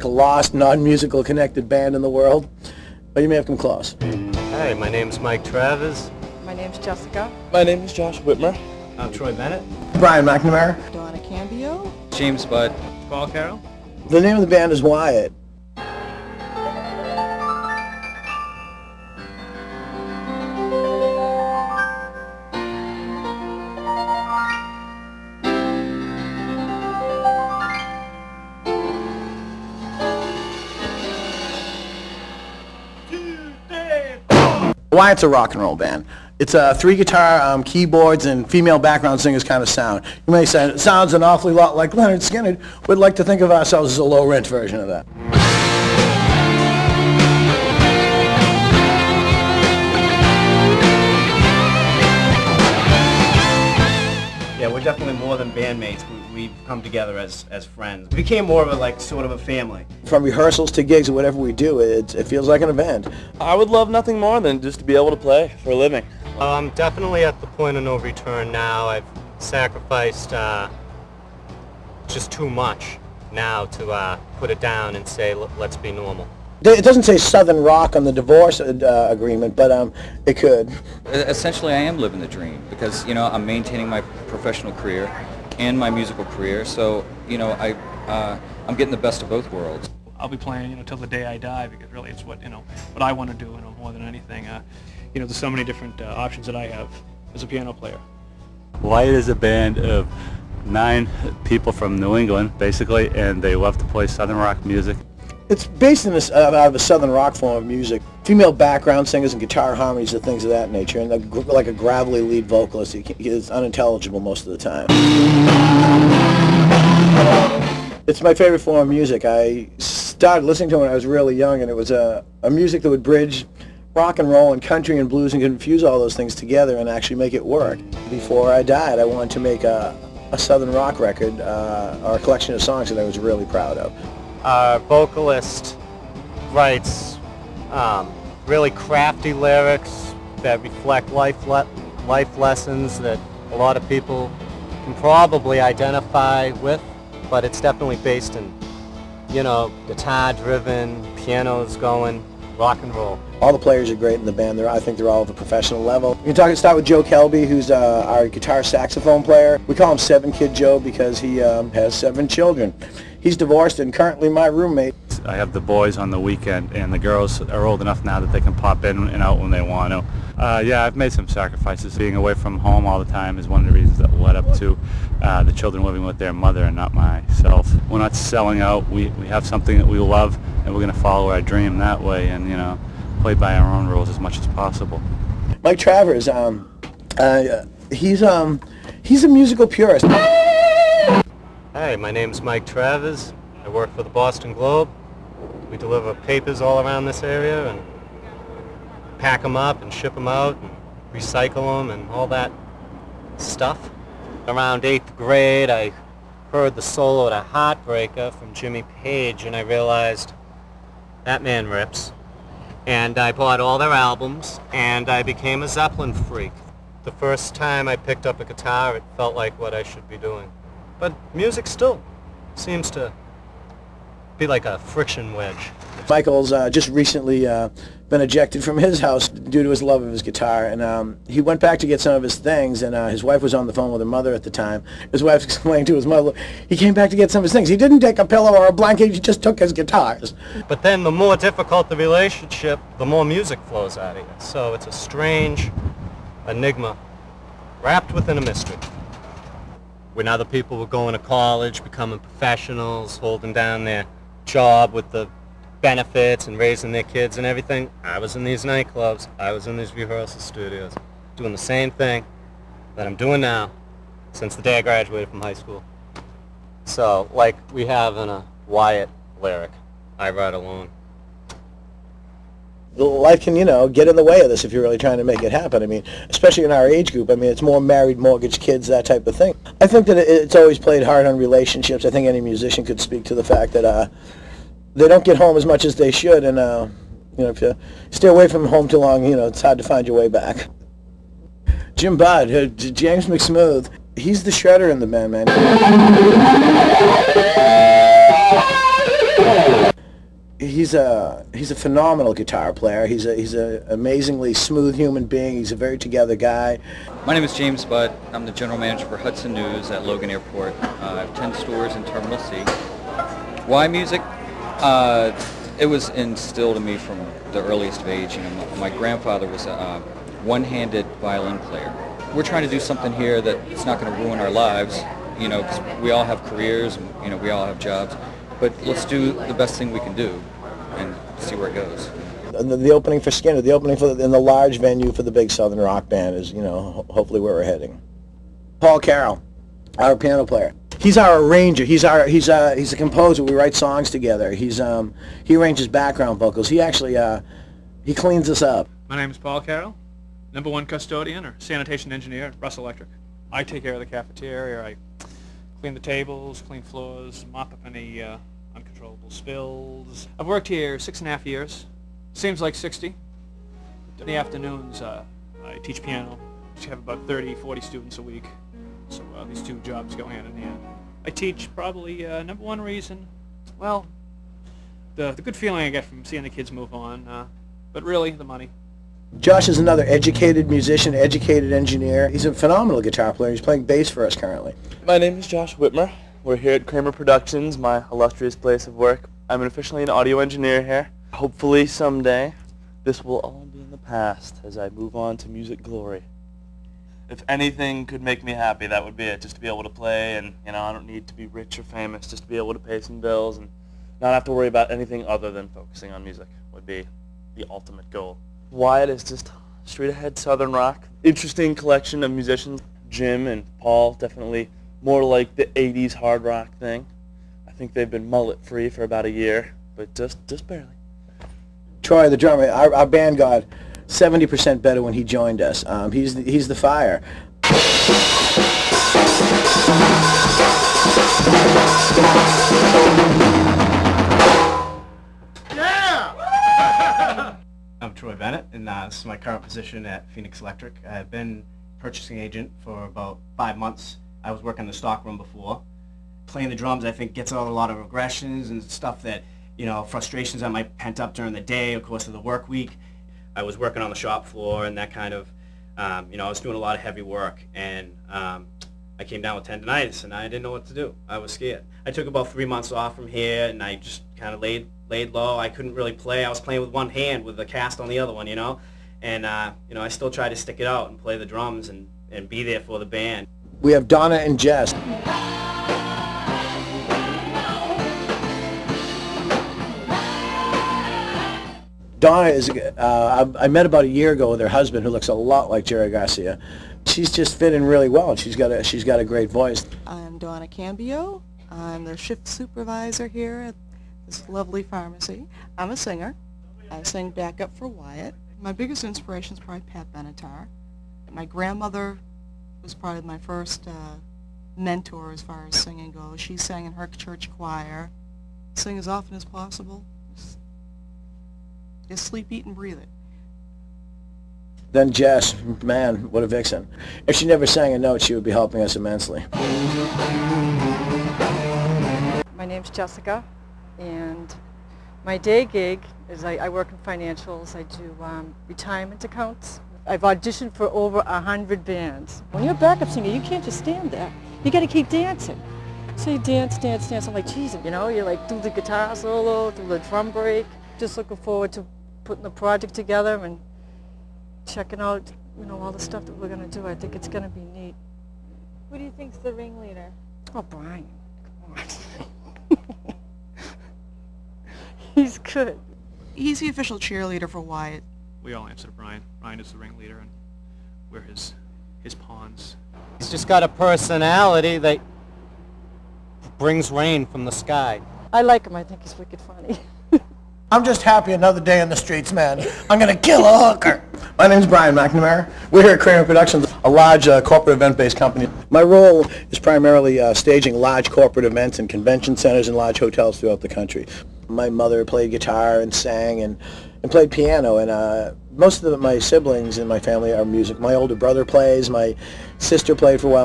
A lost, non-musical connected band in the world, but you may have come close. Hi, my name's Mike Travers. My name's Jessica. My name is Josh Whitmer. I'm Troy Bennett. Brian McNamara. Donna Cambio. James Budd. Paul Carroll. The name of the band is Wyatt. Wyatt's a rock and roll band. It's a 3-guitar, keyboards, and female background singers kind of sound. You may say it sounds an awfully lot like Leonard Skinner. We'd like to think of ourselves as a low-rent version of that. Yeah, we're definitely more than bandmates. We've come together as friends. We became more of a sort of a family. From rehearsals to gigs or whatever we do, it feels like an event. I would love nothing more than just to be able to play for a living. I'm definitely at the point of no return now. I've sacrificed just too much now to put it down and say, let's be normal. It doesn't say Southern Rock on the divorce agreement, but it could. Essentially, I am living the dream because, you know, I'm maintaining my professional career and my musical career, so, you know, I'm getting the best of both worlds. I'll be playing, you know, till the day I die, because really it's what, you know, what I want to do, you know, more than anything. You know, there's so many different options that I have as a piano player. Wyatt is a band of 9 people from New England, basically, and they love to play Southern rock music. It's based in this, out of a Southern rock form of music. Female background singers and guitar harmonies and things of that nature, and like a gravelly lead vocalist. It's unintelligible most of the time. It's my favorite form of music. I started listening to it when I was really young, and it was a music that would bridge rock and roll and country and blues and confuse all those things together and actually make it work. Before I died, I wanted to make a Southern rock record, or a collection of songs that I was really proud of. Our vocalist writes really crafty lyrics that reflect life lessons that a lot of people can probably identify with, but it's definitely based in, you know, guitar-driven, pianos going, rock and roll. All the players are great in the band. I think they're all at a professional level. You can start with Joe Kelby, who's our guitar saxophone player. We call him 7-Kid Joe because he has 7 children. He's divorced and currently my roommate. I have the boys on the weekend, and the girls are old enough now that they can pop in and out when they want to. Yeah, I've made some sacrifices. Being away from home all the time is one of the reasons that led up to the children living with their mother and not myself. We're not selling out. We have something that we love, and we're going to follow our dream that way and, you know, play by our own rules as much as possible. Mike Travers, he's a musical purist. Hi, my name's Mike Travers. I work for the Boston Globe. We deliver papers all around this area and pack them up and ship them out and recycle them and all that stuff. Around 8th grade, I heard the solo to Heartbreaker from Jimmy Page, and I realized that man rips. And I bought all their albums, and I became a Zeppelin freak. The first time I picked up a guitar, it felt like what I should be doing. But music still seems to be like a friction wedge. Michael's just recently been ejected from his house due to his love of his guitar, and he went back to get some of his things, and his wife was on the phone with her mother at the time. His wife explained to his mother, he came back to get some of his things. He didn't take a pillow or a blanket, he just took his guitars. But then the more difficult the relationship, the more music flows out of you. So it's a strange enigma wrapped within a mystery. When other people were going to college, becoming professionals, holding down their job with the benefits and raising their kids and everything, I was in these nightclubs, I was in these rehearsal studios, doing the same thing that I'm doing now since the day I graduated from high school. So, like we have in a Wyatt lyric, I ride alone. Life can, you know, get in the way of this if you're really trying to make it happen. I mean, especially in our age group. I mean, it's more married, mortgage, kids, that type of thing. I think that it's always played hard on relationships. I think any musician could speak to the fact that they don't get home as much as they should, and you know, if you stay away from home too long, you know, it's hard to find your way back. Jim Budd, James McSmooth, he's the shredder in the band, man. He's a phenomenal guitar player. He's a amazingly smooth human being. He's a very together guy. My name is James Butt. I'm the general manager for Hudson News at Logan Airport. I have 10 stores in Terminal C. Why music? It was instilled in me from the earliest of age. You know, my grandfather was a one-handed violin player. We're trying to do something here that's not going to ruin our lives, you know, because we all have careers and, you know, we all have jobs. But let's do the best thing we can do and see where it goes. The opening for Skinner, the opening in the large venue for the big Southern rock band is, you know, hopefully where we're heading. Paul Carroll, our piano player. He's our arranger. He's a composer. We write songs together. He arranges background vocals. He actually he cleans us up. My name is Paul Carroll, #1 custodian or sanitation engineer at Russ Electric. I take care of the cafeteria. I clean the tables, clean floors, mop up any uncontrollable spills. I've worked here 6.5 years. Seems like 60. In the afternoons, I teach piano. I have about 30, 40 students a week. So these two jobs go hand in hand. I teach probably #1 reason, well, the good feeling I get from seeing the kids move on, but really the money. Josh is another educated musician, educated engineer. He's a phenomenal guitar player. He's playing bass for us currently. My name is Josh Whitmer. We're here at Kramer Productions, my illustrious place of work. I'm officially an audio engineer here. Hopefully someday this will all be in the past as I move on to music glory. If anything could make me happy, that would be it. Just to be able to play, and you know, I don't need to be rich or famous. Just to be able to pay some bills and not have to worry about anything other than focusing on music would be the ultimate goal. Wyatt is just straight ahead Southern rock. Interesting collection of musicians. Jim and Paul, definitely more like the 80s hard rock thing. I think they've been mullet free for about a year, but just barely. Troy, the drummer, our band got 70% better when he joined us. He's the fire. I'm Troy Bennett, and this is my current position at Phoenix Electric. I've been purchasing agent for about 5 months. I was working in the stockroom before. Playing the drums, I think, gets out a lot of aggressions and stuff that, you know, frustrations that might pent up during the day, of course, of the work week. I was working on the shop floor and that kind of, you know, I was doing a lot of heavy work, and I came down with tendinitis and I didn't know what to do. I was scared. I took about 3 months off from here, and I just kind of laid low. I couldn't really play. I was playing with one hand with the cast on the other one, you know, and you know, I still tried to stick it out and play the drums and be there for the band. We have Donna and Jess. Donna is, I met about a year ago with her husband, who looks a lot like Jerry Garcia. She's just fitting really well. She's got a great voice. I'm Donna Cambio. I'm the shift supervisor here at this lovely pharmacy. I'm a singer. I sing backup for Wyatt. My biggest inspiration is probably Pat Benatar. My grandmother was probably my first mentor as far as singing goes. She sang in her church choir. Sing as often as possible. Just sleep, eat, and breathe it. Then Jess, man, what a vixen. If she never sang a note, she would be helping us immensely. My name's Jessica, and my day gig is I work in financials. I do retirement accounts. I've auditioned for over 100 bands. When you're a backup singer, you can't just stand there. You got to keep dancing. So you dance, dance, dance. I'm like, geez, you know, you like do the guitar solo, do the drum break. Just looking forward to putting the project together and checking out, you know, all the stuff that we're going to do. I think it's going to be neat. Who do you think's the ringleader? Oh, Brian, come on. He's good. He's the official cheerleader for Wyatt. We all answer to Brian. Brian is the ringleader, and we're his pawns. He's just got a personality that brings rain from the sky. I like him. I think he's wicked funny. I'm just happy another day in the streets, man. I'm going to kill a hooker. My name's Brian McNamara. We're here at Kramer Productions, a large corporate event-based company. My role is primarily staging large corporate events in convention centers and large hotels throughout the country. My mother played guitar and sang and played piano, and most of my siblings in my family are music. My older brother plays, my sister played for a while.